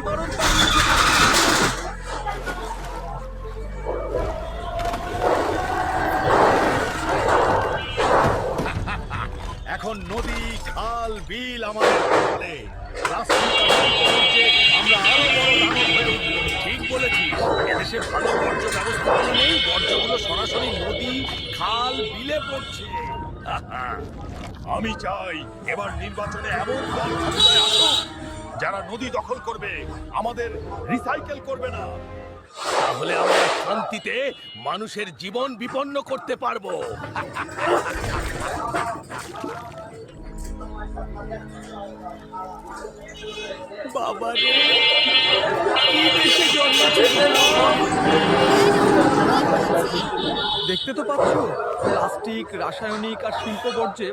ইমারত বানিয়েছে। এখন নদী, খাল, বিল আমাদের বলে প্লাস্টিক আর শিল্পবর্জ্যে আমরা আরো বড় দানব হয়ে উঠব। ঠিক বলেছিস, এদেশে ভালো বর্জ্য ব্যবস্থাপনা নেই, বর্জ্যগুলো সরাসরি নদী, খাল, বিলে পড়ছে। আমি চাই এবার নির্বাচনে এমন দল ক্ষমতায় আসুক যারা নদী দখল করবে, আমাদের রিসাইকেল করবে না। তাহলে আমরা শান্তিতে মানুষের জীবন বিপন্ন করতে পারবো। বাবা রে, কি দেশে জন্মেছে দেখতে তো পাচ্ছ, প্লাস্টিক, রাসায়নিক আর শিল্প বর্জ্যে